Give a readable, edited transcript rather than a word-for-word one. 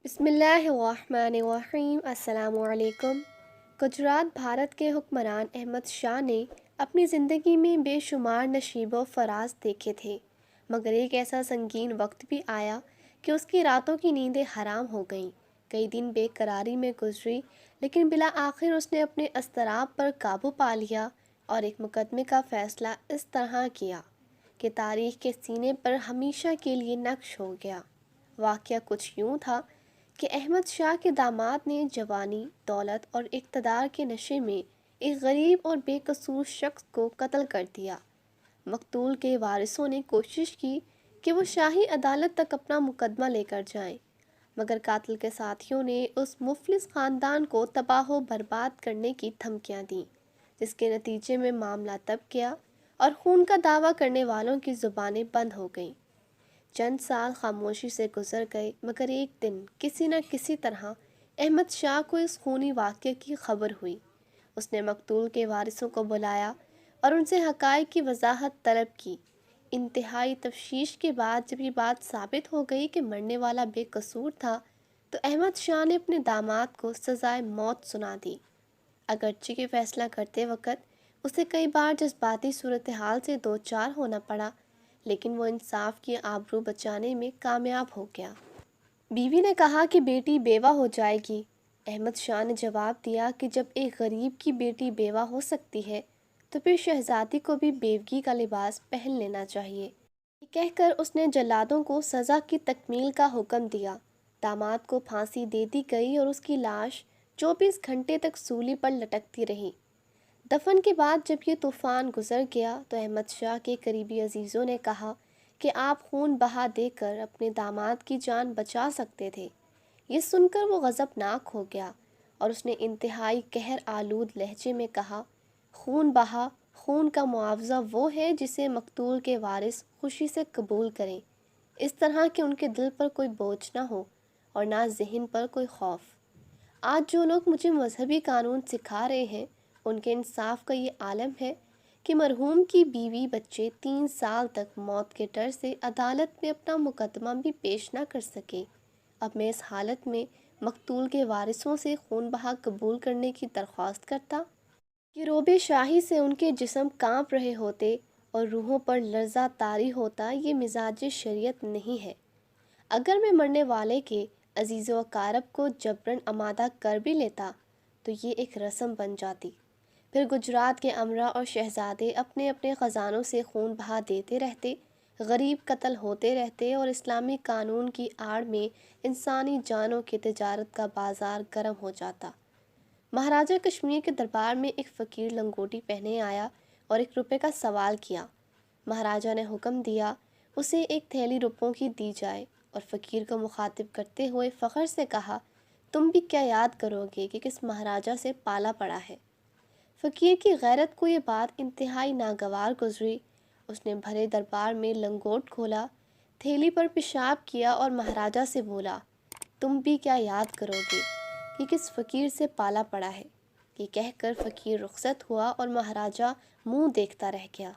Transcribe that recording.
بسم اللہ الرحمن الرحیم۔ السلام علیکم۔ گجرات بھارت کے حکمران احمد شاہ نے اپنی زندگی میں بے شمار نشیب و فراز دیکھے تھے، مگر ایک ایسا سنگین وقت بھی آیا کہ اس کی راتوں کی نیندیں حرام ہو گئیں۔ کئی دن بے قراری میں گزری، لیکن بالآخر اس نے اپنے اضطراب پر قابو پا لیا اور ایک مقدمے کا فیصلہ اس طرح کیا کہ تاریخ کے سینے پر ہمیشہ کے لیے نقش ہو گیا۔ واقعہ کچھ یوں تھا کہ احمد شاہ کے داماد نے جوانی، دولت اور اقتدار کے نشے میں ایک غریب اور بے قصور شخص کو قتل کر دیا۔ مقتول کے وارثوں نے کوشش کی کہ وہ شاہی عدالت تک اپنا مقدمہ لے کر جائیں، مگر قاتل کے ساتھیوں نے اس مفلس خاندان کو تباہ و برباد کرنے کی دھمکیاں دیں، جس کے نتیجے میں معاملہ دب گیا اور خون کا دعویٰ کرنے والوں کی زبانیں بند ہو گئیں۔ چند سال خاموشی سے گزر گئے، مگر ایک دن کسی نہ کسی طرح احمد شاہ کو اس خونی واقعے کی خبر ہوئی۔ اس نے مقتول کے وارثوں کو بلایا اور ان سے حقائق کی وضاحت طلب کی۔ انتہائی تفتیش کے بعد جب یہ بات ثابت ہو گئی کہ مرنے والا بے قصور تھا، تو احمد شاہ نے اپنے داماد کو سزائے موت سنا دی۔ اگرچہ کہ فیصلہ کرتے وقت اسے کئی بار جذباتی صورتحال سے دوچار ہونا پڑا، لیکن وہ انصاف کی آبرو بچانے میں کامیاب ہو گیا۔ بیوی نے کہا کہ بیٹی بیوہ ہو جائے گی۔ احمد شاہ نے جواب دیا کہ جب ایک غریب کی بیٹی بیوہ ہو سکتی ہے تو پھر شہزادی کو بھی بیوگی کا لباس پہن لینا چاہیے۔ یہ کہہ کر اس نے جلادوں کو سزا کی تکمیل کا حکم دیا۔ داماد کو پھانسی دے دی گئی اور اس کی لاش 24 گھنٹے تک سولی پر لٹکتی رہی۔ دفن کے بعد جب یہ طوفان گزر گیا تو احمد شاہ کے قریبی عزیزوں نے کہا کہ آپ خون بہا دے کر اپنے داماد کی جان بچا سکتے تھے۔ یہ سن کر وہ غضبناک ہو گیا اور اس نے انتہائی قہر آلود لہجے میں کہا، خون بہا، خون کا معاوضہ وہ ہے جسے مقتول کے وارث خوشی سے قبول کریں، اس طرح کہ ان کے دل پر کوئی بوجھ نہ ہو اور نہ ذہن پر کوئی خوف۔ آج جو لوگ مجھے مذہبی قانون سکھا رہے ہیں، ان کے انصاف کا یہ عالم ہے کہ مرحوم کی بیوی بچے 3 سال تک موت کے ڈر سے عدالت میں اپنا مقدمہ بھی پیش نہ کر سکے۔ اب میں اس حالت میں مقتول کے وارثوں سے خون بہا قبول کرنے کی درخواست کرتا کہ روبِ شاہی سے ان کے جسم کانپ رہے ہوتے اور روحوں پر لرزہ طاری ہوتا، یہ مزاج شریعت نہیں ہے۔ اگر میں مرنے والے کے عزیز و اقارب کو جبراً آمادہ کر بھی لیتا تو یہ ایک رسم بن جاتی، پھر گجرات کے امراء اور شہزادے اپنے اپنے خزانوں سے خون بہا دیتے رہتے، غریب قتل ہوتے رہتے اور اسلامی قانون کی آڑ میں انسانی جانوں کی تجارت کا بازار گرم ہو جاتا۔ مہاراجہ کشمیر کے دربار میں ایک فقیر لنگوٹی پہنے آیا اور 1 روپے کا سوال کیا۔ مہاراجہ نے حکم دیا اسے 1 تھیلی روپوں کی دی جائے اور فقیر کو مخاطب کرتے ہوئے فخر سے کہا، تم بھی کیا یاد کرو گے کہ کس مہاراجہ سے پالا پڑا ہے۔ فقیر کی غیرت کو یہ بات انتہائی ناگوار گزری۔ اس نے بھرے دربار میں لنگوٹ کھولا، تھیلی پر پیشاب کیا اور مہاراجہ سے بولا، تم بھی کیا یاد کرو گے کہ کس فقیر سے پالا پڑا ہے۔ یہ کہہ کر فقیر رخصت ہوا اور مہاراجہ منہ دیکھتا رہ گیا۔